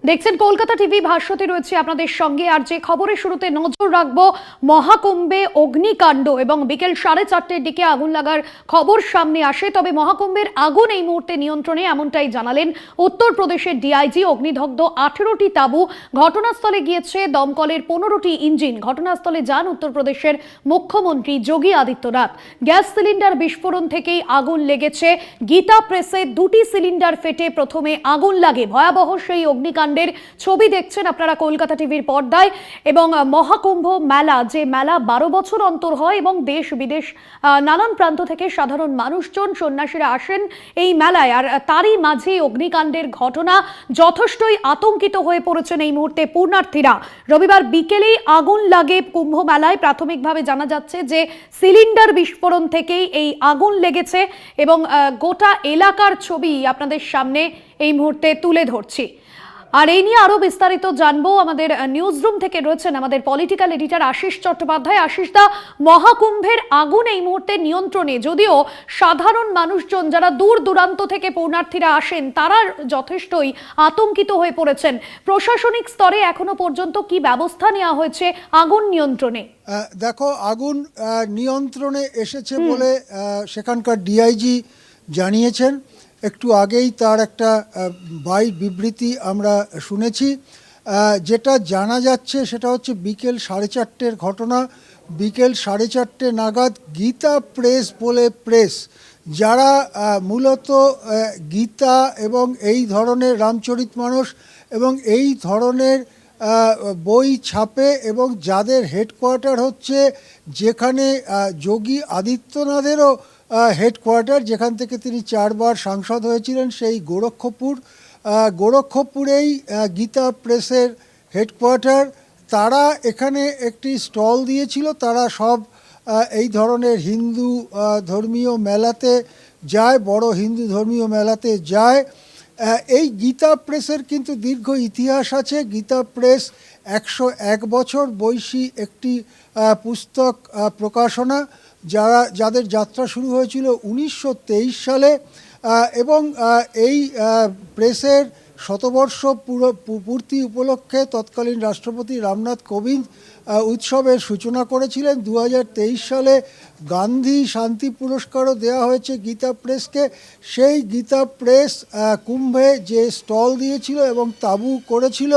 দেখছেন কলকাতা টিভি, ভাস্বতী রয়েছে আপনাদের সঙ্গে। আর যে খবরের শুরুতে নজর রাখবো, মহাকুম্ভে অগ্নিকাণ্ড এবং বিকেল 4:30টার দিকে আগুন লাগার খবর সামনে আসে। তবে মহাকুম্ভের আগুন এই মুহূর্তে নিয়ন্ত্রণে, এমনটাই জানালেন উত্তরপ্রদেশের ডিআইজি। অগ্নিদগ্ধ 18টি তাঁবু। ঘটনাস্থলে গিয়েছে দমকলের 15টি ইঞ্জিন। ঘটনাস্থলে যান উত্তরপ্রদেশের মুখ্যমন্ত্রী যোগী আদিত্যনাথ। গ্যাস সিলিন্ডার বিস্ফোরণ থেকেই আগুন লেগেছে। গীতা প্রেসে 2টি সিলিন্ডার ফেটে প্রথমে আগুন লাগে। ভয়াবহ সেই অগ্নিকাণ্ড ছবি দেখছেন আপনারা কলকাতা টিভির পর্দায়। এবং মহাকুম্ভ মেলা, যে মেলা 12 বছর অন্তর হয় এবং দেশ বিদেশ নানান প্রান্ত থেকে সাধারণ মানুষজন, সন্ন্যাসীরা আসেন এই মেলায়। আর তারই মাঝে অগ্নিকাণ্ডের ঘটনা, যথেষ্টই আতঙ্কিত হয়ে পড়েছেন এই মুহূর্তে পুণ্যার্থীরা। রবিবার বিকেলেই আগুন লাগে কুম্ভ মেলায়। প্রাথমিকভাবে জানা যাচ্ছে যে সিলিন্ডার বিস্ফোরণ থেকেই এই আগুন লেগেছে এবং গোটা এলাকার ছবি আপনাদের সামনে এই মুহূর্তে তুলে ধরছি। আর এই নিয়ে আরো বিস্তারিত জানবো, আমাদের নিউজ রুম থেকে রয়েছেন আমাদের পলিটিক্যাল এডিটর আশিস চট্টোপাধ্যায়। আশিস দা, মহাকুম্ভের আগুন এই মুহূর্তে নিয়ন্ত্রণে, যদিও সাধারণ মানুষজন যারা দূর দূরান্ত থেকে পুণ্যার্থীরা আসেন তারা যথেষ্টই আতঙ্কিত হয়ে পড়েছেন। প্রশাসনিক স্তরে এখনো পর্যন্ত কি ব্যবস্থা নেওয়া হয়েছে আগুন নিয়ন্ত্রণে? দেখো, আগুন নিয়ন্ত্রণে এসেছে বলে সেখানকার ডিআইজি জানিয়েছেন। একটু আগেই তার একটা বিবৃতি আমরা শুনেছি। যেটা জানা যাচ্ছে সেটা হচ্ছে বিকেল 4:30টার ঘটনা। বিকেল 4:30 নাগাদ গীতা প্রেস বলে প্রেস, যারা মূলত গীতা এবং এই ধরনের রামচরিতমানস এবং এই ধরনের বই ছাপে এবং যাদের হেডকোয়ার্টার হচ্ছে যেখানে যোগী আদিত্যনাথেরও হেডকোয়ার্টার, যেখান থেকে তিনি 4বার সাংসদ হয়েছিলেন, সেই গোরক্ষপুরেই গীতা প্রেসের হেডকোয়ার্টার। তারা এখানে একটি স্টল দিয়েছিল। তারা সব এই ধরনের হিন্দু ধর্মীয় মেলাতে যায়, বড় হিন্দু ধর্মীয় মেলাতে যায়। এই গীতা প্রেসের কিন্তু দীর্ঘ ইতিহাস আছে। গীতা প্রেস 101 বছর বয়সী একটি পুস্তক প্রকাশনা, যাদের যাত্রা শুরু হয়েছিল 1923 সালে। এবং এই প্রেসের শতবর্ষ পূর্তি উপলক্ষে তৎকালীন রাষ্ট্রপতি রামনাথ কোবিন্দ উৎসবের সূচনা করেছিলেন। 2023 সালে গান্ধী শান্তি পুরস্কারও দেওয়া হয়েছে গীতা প্রেসকে। সেই গীতা প্রেস কুম্ভে যে স্টল দিয়েছিল এবং তাঁবু করেছিল,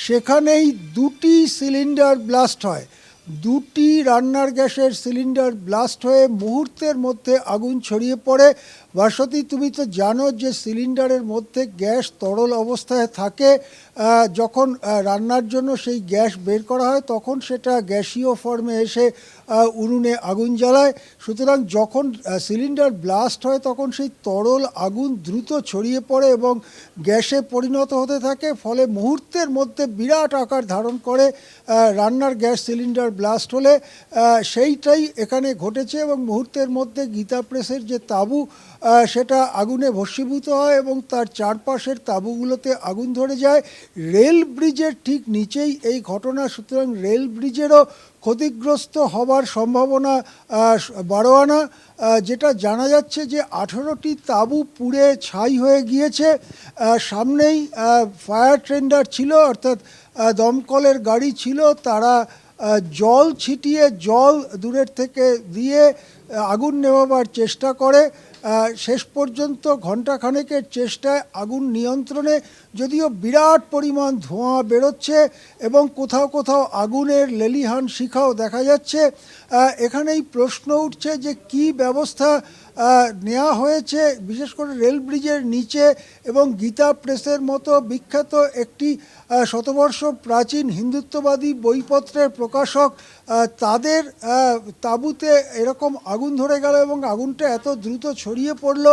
সেখানেই 2টি সিলিন্ডার ব্লাস্ট হয়। 2টি রান্নার গ্যাসের সিলিন্ডার ব্লাস্ট হয়ে মুহূর্তের মধ্যে আগুন ছড়িয়ে পড়ে। ভাস্বতী, তুমি তো জানো যে সিলিন্ডারের মধ্যে গ্যাস তরল অবস্থায় থাকে। যখন রান্নার জন্য সেই গ্যাস বের করা হয় তখন সেটা গ্যাসীয় ফর্মে এসে উনুনে আগুন জ্বালায়। সুতরাং যখন সিলিন্ডার ব্লাস্ট হয় তখন সেই তরল আগুন দ্রুত ছড়িয়ে পড়ে এবং গ্যাসে পরিণত হতে থাকে। ফলে মুহূর্তের মধ্যে বিরাট আকার ধারণ করে রান্নার গ্যাস সিলিন্ডার ব্লাস্ট হলে। সেইটাই এখানে ঘটেছে এবং মুহূর্তের মধ্যে গীতা প্রেসের যে তাঁবু সেটা আগুনে ভস্মীভূত হয় এবং তার চারপাশের তাঁবুগুলোতে আগুন ধরে যায়। রেল ব্রিজের ঠিক নিচেই এই ঘটনা, সুতরাং রেল ব্রিজেরও ক্ষতিগ্রস্ত হবার সম্ভাবনা 12 আনা। যেটা জানা যাচ্ছে যে 18টি তাঁবু পুড়ে ছাই হয়ে গিয়েছে। সামনেই ফায়ার টেন্ডার ছিল, অর্থাৎ দমকলের গাড়ি ছিল। তারা জল ছিটিয়ে, জল দূরের থেকে দিয়ে আগুন নেভাবার চেষ্টা করে। শেষ পর্যন্ত ঘণ্টাখানেকের চেষ্টায় আগুন নিয়ন্ত্রণে, যদিও বিরাট পরিমাণ ধোঁয়া বেরোচ্ছে এবং কোথাও কোথাও আগুনের লেলিহান শিখাও দেখা যাচ্ছে। এখানেই প্রশ্ন উঠছে যে কী ব্যবস্থা নেওয়া হয়েছে, বিশেষ করে রেল ব্রিজের নিচে এবং গীতা প্রেসের মতো বিখ্যাত একটি শতবর্ষ প্রাচীন হিন্দুত্ববাদী বইপত্রের প্রকাশক, তাদের তাঁবুতে এরকম আগুন ধরে গেল এবং আগুনটা এত দ্রুত ছড়িয়ে পড়ল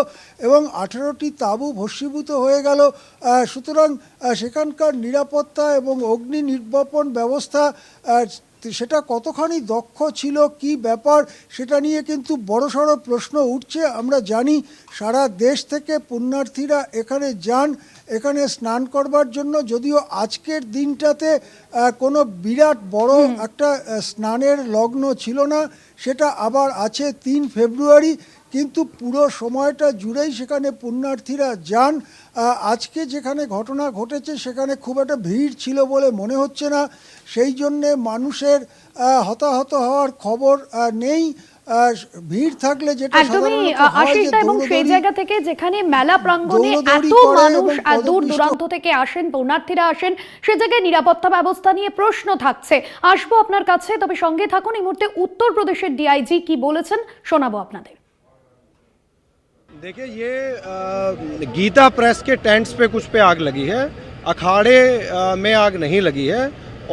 এবং 18টি তাঁবু ভস্মীভূত হয়ে গেল। সুতরাং সেখানকার নিরাপত্তা এবং অগ্নি নির্বাপন ব্যবস্থা সেটা কতখানি দক্ষ ছিল, কি ব্যাপার, সেটা নিয়ে কিন্তু বড়সড় প্রশ্ন উঠছে। আমরা জানি সারা দেশ থেকে পুণ্যার্থীরা এখানে যান এখানে স্নান করবার জন্য, যদিও আজকের দিনটাতে কোনো বিরাট বড় একটা স্নানের লগ্ন ছিল না, সেটা আবার আছে 3 ফেব্রুয়ারি। কিন্তু পুরো সময়টা জুড়েই সেখানে পুণ্যার্থীরা যান। আজকে যেখানে ঘটনা ঘটেছে সেখানে খুব একটা ভিড় ছিল বলে মনে হচ্ছে না, সেই জন্যে মানুষের হতাহত হওয়ার খবর নেই। ভিড় থাকলে যেটা একদমই সাধারণত হয় আশিস যে দা, এবং সেই দৌড়দৌড়ি জায়গা থেকে যেখানে মেলা প্রাঙ্গণে দৌড়দৌড়ি এত করে মানুষ এবং দূর পদপিষ্ট দূরান্ত থেকে আসেন, পুণ্যার্থীরা আসেন, সে জায়গায় নিরাপত্তা ব্যবস্থা নিয়ে প্রশ্ন থাকছে। আসবো আপনার কাছে, তবে সঙ্গে থাকুন। এই মুহূর্তে উত্তরপ্রদেশের ডিআইজি কি বলেছেন শোনাবো আপনাদের। देखिए ये गीता प्रेस के टेंट्स पे कुछ पे आग लगी है, अखाड़े में आग नहीं लगी है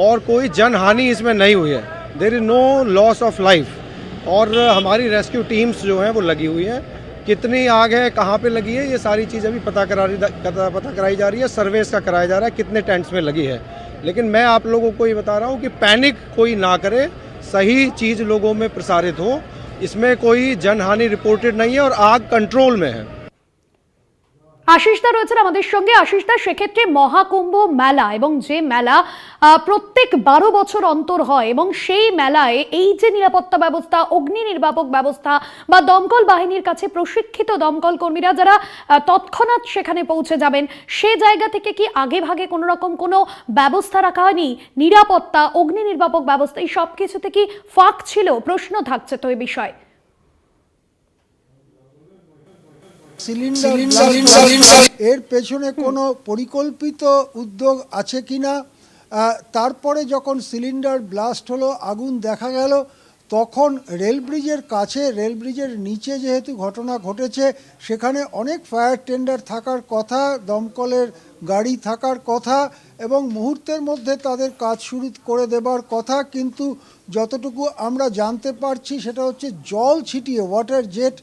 और कोई जन हानि इसमें नहीं हुई है। There is no loss of life और हमारी रेस्क्यू टीम्स जो हैं वो लगी हुई है। कितनी आग है, कहाँ पे लगी है, ये सारी चीज़ अभी पता कराई जा रही है, सर्वे इसका कराया जा रहा है कितने टेंट्स में लगी है। लेकिन मैं आप लोगों को ये बता रहा हूँ कि पैनिक कोई ना करे, सही चीज़ लोगों में प्रसारित हो। इसमें कोई जनहानि रिपोर्टेड नहीं है और आग कंट्रोल में है। আশিস দা রয়েছেন আমাদের সঙ্গে। আশিস দা, সেক্ষেত্রে মহাকুম্ভ মেলা, এবং যে মেলা প্রত্যেক 12 বছর অন্তর হয়, এবং সেই মেলায় এই যে নিরাপত্তা ব্যবস্থা, অগ্নি নির্বাপক ব্যবস্থা বা দমকল বাহিনীর কাছে প্রশিক্ষিত দমকল কর্মীরা যারা তৎক্ষণাৎ সেখানে পৌঁছে যাবেন, সে জায়গা থেকে কি আগে ভাগে কোনো রকম কোনো ব্যবস্থা রাখা হয়নি? নিরাপত্তা, অগ্নি নির্বাপক ব্যবস্থা, এই সব কিছুতে কি ফাঁক ছিল? প্রশ্ন থাকছে তো এই বিষয়ে। সিলিন্ডার এর পেছনে কোনো পরিকল্পিত উদ্যোগ আছে কিনা, তারপরে যখন সিলিন্ডার ব্লাস্ট হলো, আগুন দেখা গেল, তখন রেল ব্রিজের কাছে, রেল ব্রিজের নিচে যেহেতু ঘটনা ঘটেছে, সেখানে অনেক ফায়ার টেন্ডার থাকার কথা, দমকলের গাড়ি থাকার কথা এবং মুহূর্তের মধ্যে তাদের কাজ শুরু করে দেবার কথা। কিন্তু যতটুকু আমরা জানতে পারছি সেটা হচ্ছে জল ছিটিয়ে, ওয়াটার জেট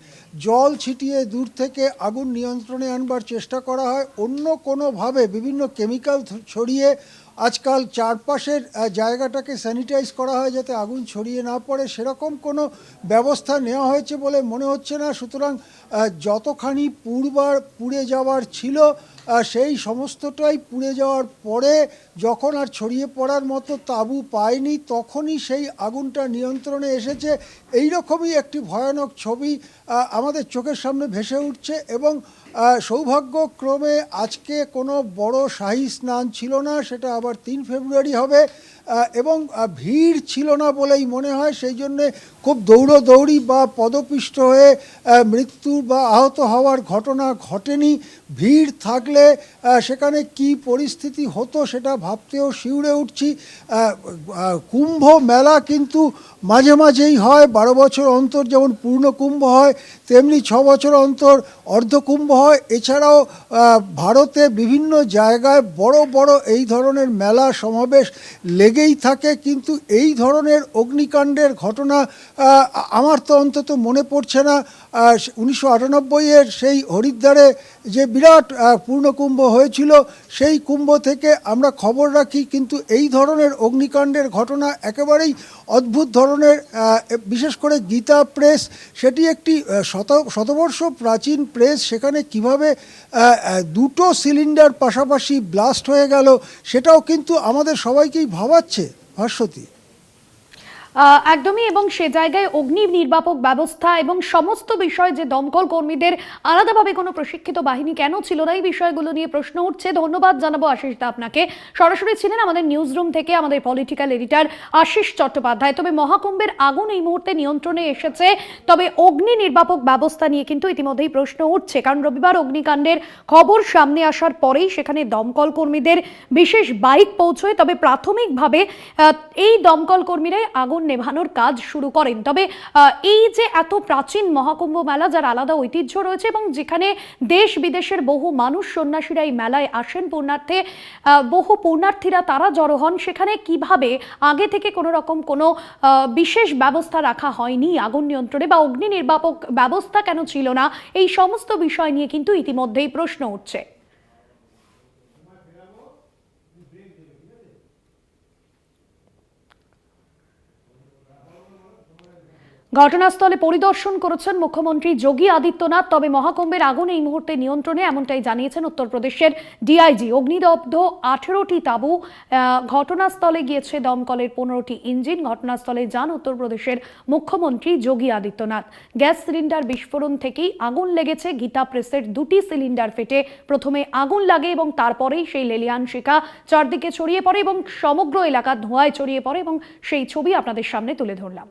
জল ছিটিয়ে দূর থেকে আগুন নিয়ন্ত্রণে আনবার চেষ্টা করা হয়। অন্য কোনোভাবে বিভিন্ন কেমিক্যাল ছড়িয়ে আজকাল চারপাশের জায়গাটাকে স্যানিটাইজ করা হয় যাতে আগুন ছড়িয়ে না পড়ে, সেরকম কোনো ব্যবস্থা নেওয়া হয়েছে বলে মনে হচ্ছে না। সুতরাং যতখানি পুড়ে যাওয়ার ছিল সেই সমস্তটাই পুড়ে যাওয়ার পরে যখন আর ছড়িয়ে পড়ার মতো তাঁবু পায়নি, তখনই সেই আগুনটা নিয়ন্ত্রণে এসেছে। এই রকমই একটি ভয়ানক ছবি আমাদের চোখের সামনে ভেসে উঠছে। এবং সৌভাগ্যক্রমে আজকে কোনো বড় শাহী স্নান ছিল না, সেটা আবার 3 ফেব্রুয়ারি হবে, এবং ভিড় ছিল না বলেই মনে হয়। সেই জন্যে খুব দৌড়দৌড়ি বা পদপিষ্ট হয়ে মৃত্যু বা আহত হওয়ার ঘটনা ঘটেনি। ভিড় থাকলে সেখানে কি পরিস্থিতি হতো সেটা ভাবতেও শিউরে উঠছি। কুম্ভ মেলা কিন্তু মাঝে মাঝেই হয়, 12 বছর অন্তর যেমন পূর্ণ কুম্ভ হয়, তেমনি 6 বছর অন্তর অর্ধকুম্ভ হয়। এছাড়াও ভারতে বিভিন্ন জায়গায় বড় বড় এই ধরনের মেলা সমাবেশ লেগেই থাকে। কিন্তু এই ধরনের অগ্নিকাণ্ডের ঘটনা আমার তো অন্তত মনে পড়ছে না। 1998-এর সেই হরিদ্বারে যে বিরাট পূর্ণকুম্ভ হয়েছিল, সেই কুম্ভ থেকে আমরা খবর রাখি, কিন্তু এই ধরনের অগ্নিকাণ্ডের ঘটনা একেবারেই অদ্ভুত ধরনের। বিশেষ করে গীতা প্রেস, সেটি একটি শতবর্ষ প্রাচীন প্রেস, সেখানে কিভাবে দুটো সিলিন্ডার পাশাপাশি ব্লাস্ট হয়ে গেল সেটাও কিন্তু আমাদের সবাইকেই ভাবাচ্ছে ভাস্বতী। একদমই, এবং সে জায়গায় অগ্নি নির্বাপক ব্যবস্থা এবং সমস্ত বিষয়, যে দমকল কর্মীদের আলাদাভাবে কোনো প্রশিক্ষিত বাহিনী কেন ছিল না, এই বিষয়গুলো নিয়ে প্রশ্ন উঠছে। ধন্যবাদ জানাবো আশিস দা আপনাকে। সরাসরি ছিলেন আমাদের নিউজ রুম থেকে আমাদের পলিটিক্যাল এডিটর আশিস চট্টোপাধ্যায়। তবে মহাকুম্ভের আগুন এই মুহূর্তে নিয়ন্ত্রণে এসেছে, তবে অগ্নি নির্বাপক ব্যবস্থা নিয়ে কিন্তু ইতিমধ্যেই প্রশ্ন উঠছে। কারণ রবিবার অগ্নিকাণ্ডের খবর সামনে আসার পরেই সেখানে দমকল কর্মীদের বিশেষ বাইক পৌঁছয়। তবে প্রাথমিকভাবে এই দমকল কর্মীরাই আগুন নেভানোর কাজ শুরু করেন। তবে এই যে এত প্রাচীন মহাকুম্ভ মেলা, যার আলাদা ঐতিহ্য রয়েছে এবং যেখানে দেশ বিদেশের বহু মানুষ সন্ন্যাসীরা এই মেলায় আসেন পুণ্যার্থে, বহু পুণ্যার্থীরা তারা জড়ো হন, সেখানে কিভাবে আগে থেকে কোনো রকম কোনো বিশেষ ব্যবস্থা রাখা হয়নি আগুন নিয়ন্ত্রণে, বা অগ্নি নির্বাপক ব্যবস্থা কেন ছিল না, এই সমস্ত বিষয় নিয়ে কিন্তু ইতিমধ্যেই প্রশ্ন উঠছে। ঘটনাস্থলে পরিদর্শন করেছেন মুখ্যমন্ত্রী যোগী আদিত্যনাথ। তবে মহাকুম্ভের আগুন এই মুহূর্তে নিয়ন্ত্রণে, এমনটাই জানিয়েছেন উত্তরপ্রদেশের ডিআইজি। অগ্নিদগ্ধ 18টি তাঁবু। ঘটনাস্থলে গিয়েছে দমকলের 15টি ইঞ্জিন। ঘটনাস্থলে যান উত্তরপ্রদেশের মুখ্যমন্ত্রী যোগী আদিত্যনাথ। গ্যাস সিলিন্ডার বিস্ফোরণ থেকেই আগুন লেগেছে। গীতা প্রেসের 2টি সিলিন্ডার ফেটে প্রথমে আগুন লাগে এবং তারপরেই সেই লেলিয়ান শিখা চারদিকে ছড়িয়ে পড়ে এবং সমগ্র এলাকা ধোঁয়ায় ছড়িয়ে পড়ে এবং সেই ছবি আপনাদের সামনে তুলে ধরলাম।